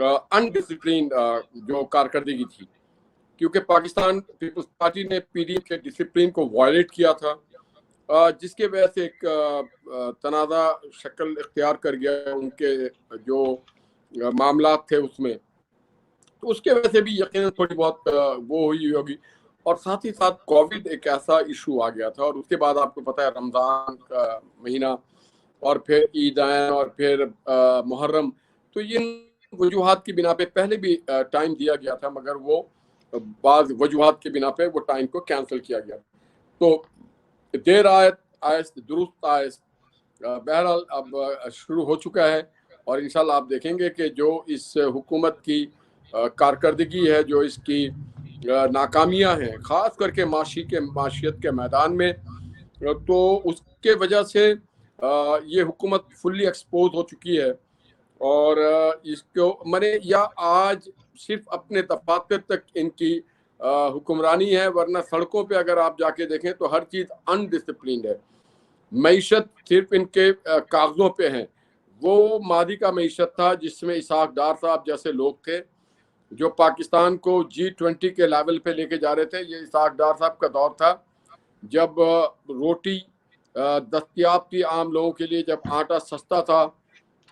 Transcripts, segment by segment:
Undisciplined जो कारकर्दगी थी, क्योंकि पाकिस्तान पीपल्स पार्टी ने पीडीएम के डिसिप्लिन को वायलेट किया था, जिसके वजह से एक तनाज़ा शक्ल इख्तियार कर गया उनके जो मामला थे उसमें। तो उसके वजह से भी यकीनन थोड़ी बहुत वो हुई होगी। और साथ ही साथ कोविड एक ऐसा इशू आ गया था, और उसके बाद आपको पता है रमज़ान का महीना, और फिर ईदान, और फिर मुहर्रम। तो इन वजूहात की बिना पे पहले भी टाइम दिया गया था, मगर वो बाज़ वजूहात की बिना पे वो टाइम को कैंसिल किया गया। तो देर आयस्त दुरुस्त आयस्त, बहरहाल अब शुरू हो चुका है। और इंशाल्लाह आप देखेंगे कि जो इस हुकूमत की कारकर्दगी है, जो इसकी नाकामियां हैं, ख़ास करके माशियत के मैदान में, तो उसके वजह से ये हुकूमत फुल्ली एक्सपोज हो चुकी है। और इसको मैंने या आज सिर्फ अपने दफातर तक इनकी हुक्मरानी है, वरना सड़कों पे अगर आप जाके देखें तो हर चीज़ अनडिसिप्लिन्ड है। मईशत सिर्फ इनके कागजों पे है। वो मादी का मईशत था जिसमें इसाक डार साहब जैसे लोग थे जो पाकिस्तान को G20 के लेवल पे लेके जा रहे थे। ये इसाक डार साहब का दौर था जब रोटी दस्तयाब थी आम लोगों के लिए, जब आटा सस्ता था,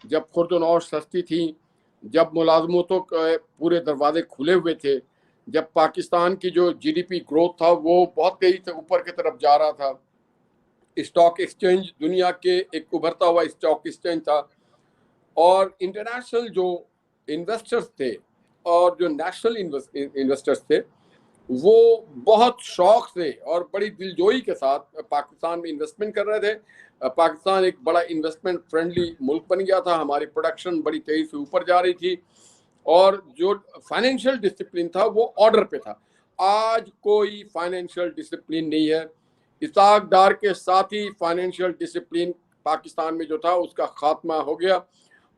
जब खुर्द-ओ-नौश सस्ती थी, जब मुलाजमतों के पूरे दरवाजे खुले हुए थे, जब पाकिस्तान की जो GDP ग्रोथ था वो बहुत तेजी से ऊपर की तरफ जा रहा था। स्टॉक एक्सचेंज दुनिया के एक उभरता हुआ स्टॉक एक्सचेंज था, और इंटरनेशनल जो इन्वेस्टर्स थे और जो नेशनल इन्वेस्टर्स थे वो बहुत शौक से और बड़ी दिलजोई के साथ पाकिस्तान में इन्वेस्टमेंट कर रहे थे। पाकिस्तान एक बड़ा इन्वेस्टमेंट फ्रेंडली मुल्क बन गया था, हमारी प्रोडक्शन बड़ी तेजी से ऊपर जा रही थी, और जो फाइनेंशियल डिसिप्लिन था वो ऑर्डर पे था। आज कोई फाइनेंशियल डिसिप्लिन नहीं है। इसाक डार के साथ ही फाइनेंशियल डिसिप्लिन पाकिस्तान में जो था उसका खात्मा हो गया।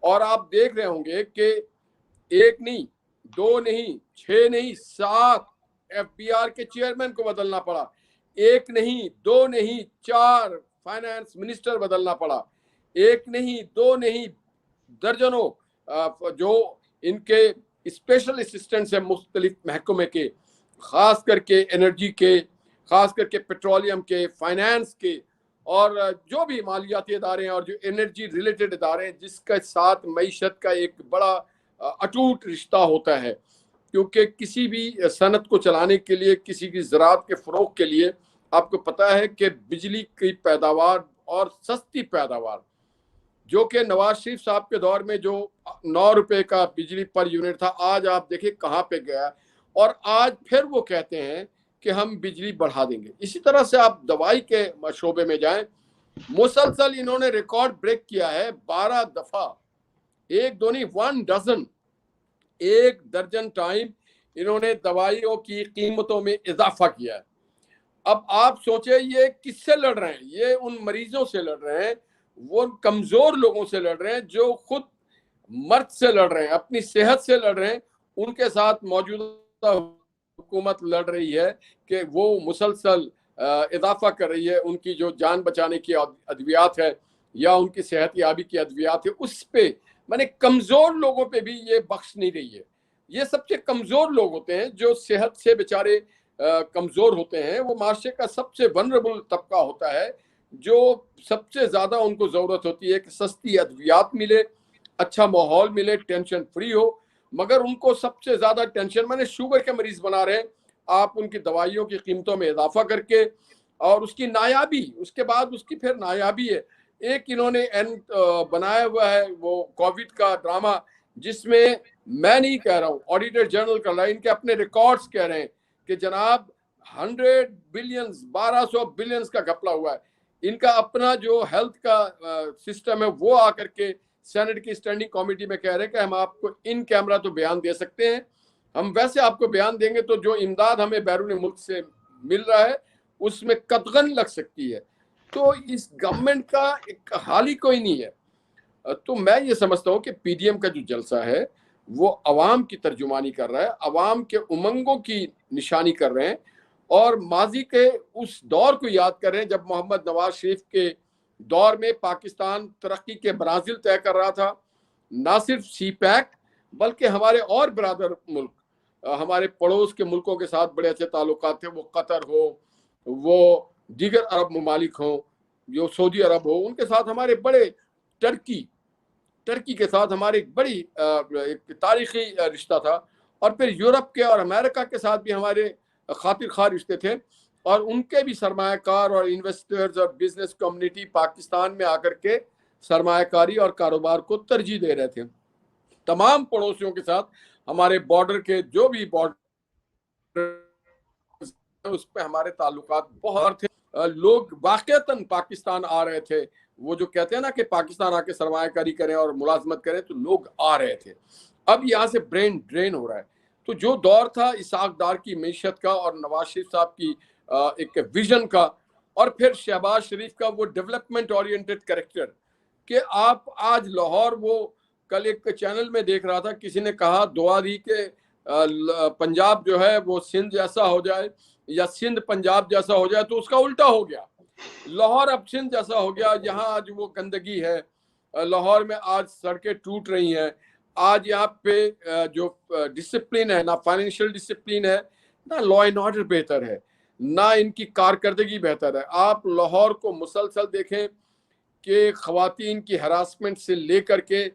और आप देख रहे होंगे कि एक नहीं, दो नहीं, 6 नहीं, 7 FBR के चेयरमैन को बदलना पड़ा। एक नहीं, दो नहीं, 4 फाइनेंस मिनिस्टर बदलना पड़ा। एक नहीं, दो नहीं, दर्जनों जो इनके स्पेशल असिस्टेंट्स हैं मुख्तलिफ महकमे के, खास करके एनर्जी के, खास करके पेट्रोलियम के, फाइनेंस के, और जो भी मालियाती इदारे हैं और जो एनर्जी रिलेटेड इदारे हैं जिसके साथ मईशत का एक बड़ा अटूट रिश्ता होता है। क्योंकि किसी भी सनत को चलाने के लिए, किसी की ज़राअत के फ़रोग़ के लिए आपको पता है कि बिजली की पैदावार और सस्ती पैदावार, जो कि नवाज शरीफ साहब के दौर में जो 9 रुपए का बिजली पर यूनिट था, आज आप देखिए कहाँ पे गया। और आज फिर वो कहते हैं कि हम बिजली बढ़ा देंगे। इसी तरह से आप दवाई के शोबे में जाएं, मुसलसल इन्होंने रिकॉर्ड ब्रेक किया है 12 दफा, एक दो नहीं, 1 डजन, 1 दर्जन टाइम इन्होंने दवाइयों की कीमतों में इजाफा किया है। अब आप सोचे ये किससे लड़ रहे हैं? ये उन मरीजों से लड़ रहे हैं, वो कमजोर लोगों से लड़ रहे हैं जो खुद मर्द से लड़ रहे हैं, अपनी सेहत से लड़ रहे हैं। उनके साथ मौजूदा हुकूमत लड़ रही है कि वो मुसलसल इजाफा कर रही है उनकी जो जान बचाने की अद्वियात है या उनकी सेहत याबी की अद्वियात है, उस पे माने कमजोर लोगों पे भी ये बख्श नहीं रही है। ये सबसे कमजोर लोग होते हैं जो सेहत से बेचारे कमजोर होते हैं। वो माशरे का सबसे वनरेबल तबका होता है, जो सबसे ज्यादा उनको जरूरत होती है कि सस्ती अद्वियात मिले, अच्छा माहौल मिले, टेंशन फ्री हो। मगर उनको सबसे ज्यादा टेंशन, मैंने शुगर के मरीज बना रहे हैं आप उनकी दवाइयों की कीमतों में इजाफा करके, और उसकी नायाबी, उसके बाद उसकी फिर नायाबी है। एक इन्होंने बनाया हुआ है वो कोविड का ड्रामा, जिसमें मैं नहीं कह रहा हूँ, ऑडिटर जनरल कर रहा है, इनके अपने रिकॉर्ड्स कह रहे हैं कि जनाब 100 बिलियंस, 1200 बिलियंस का घपला हुआ है। इनका अपना जो हेल्थ का सिस्टम है वो आकर के सेनेट की स्टैंडिंग कमेटी में कह रहे हैं कि हम आपको इन कैमरा तो बयान दे सकते हैं, हम वैसे आपको बयान देंगे तो जो इमदाद हमें बैरून मुल्क से मिल रहा है उसमें कतगन लग सकती है। तो इस गवर्नमेंट का एक हाल ही कोई नहीं है। तो मैं ये समझता हूँ कि पीडीएम का जो जलसा है वो अवाम की तर्जुमानी कर रहा है, अवाम के उमंगों की निशानी कर रहे हैं, और माजी के उस दौर को याद कर रहे हैं जब मोहम्मद नवाज शरीफ के दौर में पाकिस्तान तरक्की के मनाजिल तय कर रहा था। ना सिर्फ सी पैक बल्कि हमारे और ब्रादर मुल्क, हमारे पड़ोस के मुल्कों के साथ बड़े अच्छे ताल्लुकात थे, वो कतर हो, वो दीगर अरब ममालिक हो, जो सऊदी अरब हो, उनके साथ हमारे बड़े, टर्की के साथ हमारी बड़ी एक तारीखी रिश्ता था। और फिर यूरोप के और अमेरिका के साथ भी हमारे खातिर खा रिश्ते थे, और उनके भी सरमायाकार और इन्वेस्टर्स और बिजनेस कम्युनिटी पाकिस्तान में आकर के सरमायाकारी और कारोबार को तरजीह दे रहे थे। तमाम पड़ोसियों के साथ हमारे बॉर्डर के जो भी बॉर्डर, उस पे हमारे ताल्लुकात बहुत थे। लोग वाकईतन पाकिस्तान आ रहे थे। वो जो कहते हैं ना कि पाकिस्तान आके सरमायाकारी करें और मुलाजमत करें, तो लोग आ रहे थे। अब यहाँ से ब्रेन ड्रेन हो रहा है। तो जो दौर था इसाक डार की मैशत का और नवाज शरीफ साहब की एक विजन का, और फिर शहबाज शरीफ का वो डेवलपमेंट ओरिएंटेड कैरेक्टर, कि आप आज लाहौर, वो कल एक चैनल में देख रहा था, किसी ने कहा दुआ दी कि पंजाब जो है वो सिंध जैसा हो जाए या सिंध पंजाब जैसा हो जाए, तो उसका उल्टा हो गया। लाहौर अब सिंध जैसा हो गया। यहाँ आज वो गंदगी है, लाहौर में आज सड़कें टूट रही हैं। आज यहाँ पे जो डिसिप्लिन है, ना फाइनेंशियल डिसिप्लिन है, ना लॉ एंड ऑर्डर बेहतर है, ना इनकी कारकर्दगी बेहतर है। आप लाहौर को मुसलसल देखें कि खवातीन की हरासमेंट से लेकर के,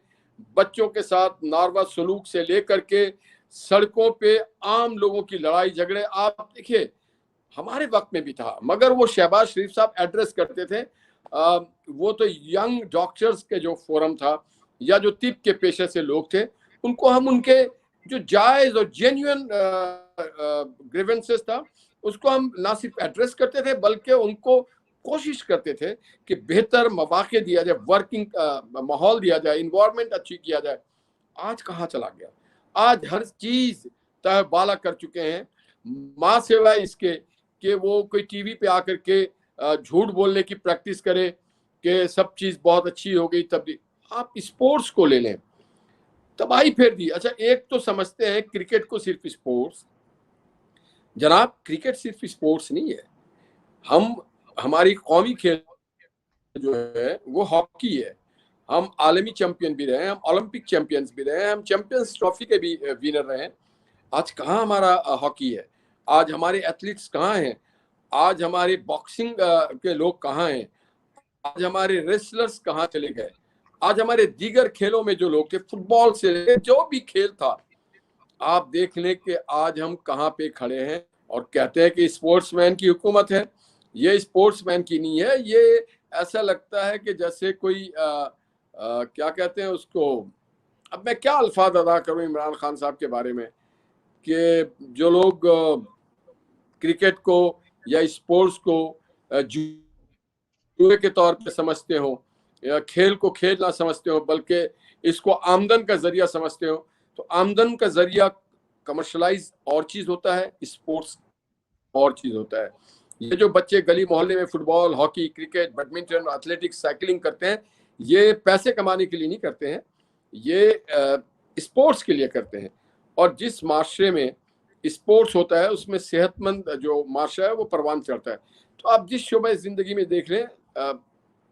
बच्चों के साथ नारवा सलूक से लेकर के, सड़कों पे आम लोगों की लड़ाई झगड़े, आप देखिए हमारे वक्त में भी था, मगर वो शहबाज शरीफ साहब एड्रेस करते थे। वो तो यंग डॉक्टर्स के जो फोरम था, या जो तिब के पेशे से लोग थे, उनको हम उनके जो जायज और जेन्युइन ग्रीवेंसेस था, उसको हम ना सिर्फ एड्रेस करते थे, बल्कि उनको कोशिश करते थे कि बेहतर मौके दिया जाए, वर्किंग माहौल दिया जाए, इन्वायरमेंट अच्छी किया जाए। आज कहाँ चला गया? आज हर चीज तय बाला कर चुके हैं, माँ सिवाय इसके कि वो कोई टीवी पे आकर के झूठ बोलने की प्रैक्टिस करे कि सब चीज बहुत अच्छी हो गई। तब आप स्पोर्ट्स को ले लें, तबाही फेर दी। अच्छा, एक तो समझते हैं क्रिकेट को सिर्फ स्पोर्ट्स, जनाब क्रिकेट सिर्फ स्पोर्ट्स नहीं है। हम, हमारी कौमी खेल जो है वो हॉकी है। हम आलमी चैंपियन भी रहे हैं, हम ओलंपिक चैंपियंस भी रहे हैं, हम चैंपियंस ट्रॉफी के भी विनर रहे हैं। आज कहाँ हमारा हॉकी है? आज हमारे एथलीट्स कहाँ हैं? आज हमारे बॉक्सिंग के लोग कहाँ हैं? आज हमारे रेसलर्स कहाँ चले गए? आज हमारे दीगर खेलों में जो लोग थे, फुटबॉल से जो भी खेल था, आप देख लें कि आज हम कहाँ पे खड़े हैं। और कहते हैं कि स्पोर्ट्समैन की हुकूमत है। ये स्पोर्ट्समैन की नहीं है। ये ऐसा लगता है कि जैसे कोई क्या कहते हैं उसको, अब मैं क्या अल्फाज अदा करूं इमरान खान साहब के बारे में, कि जो लोग क्रिकेट को या स्पोर्ट्स को जुए के तौर पे समझते हो, या खेल को खेल ना समझते हो, बल्कि इसको आमदन का जरिया समझते हो, तो आमदन का जरिया कमर्शलाइज और चीज होता है, स्पोर्ट्स और चीज होता है। ये जो बच्चे गली मोहल्ले में football, hockey, cricket, badminton, athletics, cycling करते हैं, ये पैसे कमाने के लिए नहीं करते हैं, ये स्पोर्ट्स के लिए करते हैं। और जिस माशरे में स्पोर्ट्स होता है, उसमें सेहतमंद जो माशरा है वो परवान चढ़ता है। तो आप जिस शोबे जिंदगी में देख लें,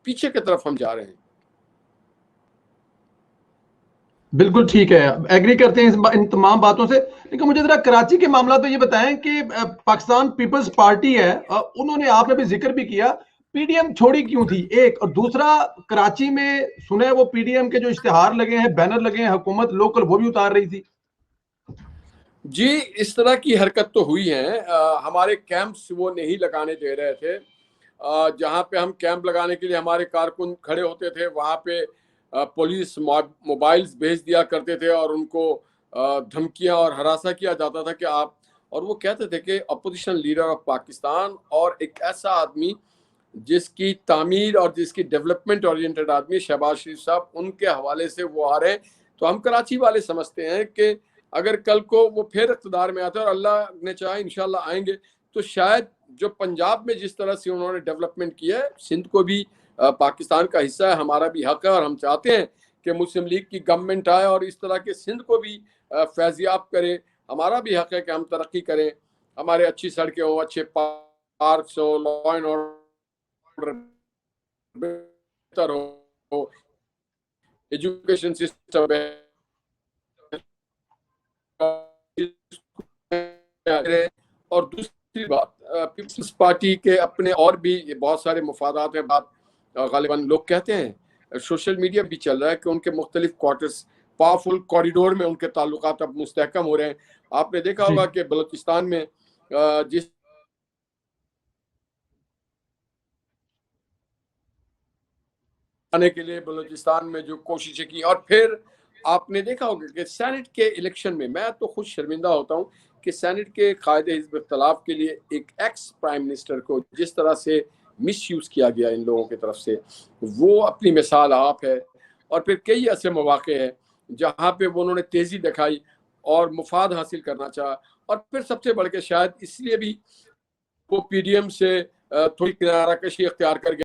पीछे की तरफ हम जा रहे हैं। बिल्कुल ठीक है, एग्री करते हैं इन तमाम बातों से। लेकिन मुझे जरा कराची के मामला तो ये बताएं कि पाकिस्तान पीपल्स पार्टी है, उन्होंने, आपने भी जिक्र भी किया, पीडीएम छोड़ी क्यों थी, एक। और दूसरा, कराची में सुने वो पीडीएम के जो इश्तिहार लगे हैं, बैनर लगे हैं, हुकूमत लोकल वो भी उतार रही थी। जी, इस तरह की हरकत तो हुई है। हमारे कैंप्स वो नहीं लगाने दे रहे थे। जहाँ पे हम कैंप लगाने के लिए हमारे कारकुन खड़े होते थे, वहाँ पे पुलिस मोबाइल्स भेज दिया करते थे, और उनको धमकियां और हरासा किया जाता था कि आप, और वो कहते थे कि अपोजिशन लीडर ऑफ पाकिस्तान और एक ऐसा आदमी जिसकी तामीर और जिसकी डेवलपमेंट ओरिएंटेड आदमी शहबाज शरीफ साहब, उनके हवाले से वो आ रहे हैं। तो हम कराची वाले समझते हैं कि अगर कल को वो फिर इक़्तिदार में आते हैं, और अल्लाह ने चाहे इंशाल्लाह आएंगे, तो शायद जो पंजाब में जिस तरह से उन्होंने डेवलपमेंट किया है, सिंध को भी पाकिस्तान का हिस्सा है, हमारा भी हक है, और हम चाहते हैं कि मुस्लिम लीग की गवर्नमेंट आए और इस तरह के सिंध को भी फैजियाब करे। हमारा भी हक है कि हम तरक्की करें, हमारे अच्छी सड़कें हो, अच्छे पार्क्स हो, लॉ एंड ऑर्डर बेहतर हो, एजुकेशन सिस्टम रहे। और दूसरी बात, पीपल्स पार्टी के अपने और भी बहुत सारे मुफादात हैं। बात गालिबन लोग कहते हैं, सोशल मीडिया भी चल रहा है कि उनके मुख्तलिफ क्वार्टर्स, पावरफुल कॉरिडोर में उनके ताल्लुकात अब मुस्तहकम हो रहे हैं। आपने देखा होगा कि बलूचिस्तान में जिस आने के लिए बलूचिस्तान में जो कोशिशें की, और फिर आपने देखा होगा कि सेनेट के इलेक्शन में, मैं तो खुद शर्मिंदा होता हूं कि सेनेट के कायदे हिज़्ब इख्तिलाफ के लिए एक एक्स प्राइम मिनिस्टर को जिस तरह से मिस यूज़ किया गया इन लोगों की तरफ से, वो अपनी मिसाल आप है। और फिर कई ऐसे मौके हैं जहाँ पे वो उन्होंने तेज़ी दिखाई और मुफाद हासिल करना चाहा, और फिर सबसे बढ़ के शायद इसलिए भी वो पीडीएम से थोड़ी किनारा कशी अख्तियार कर गया।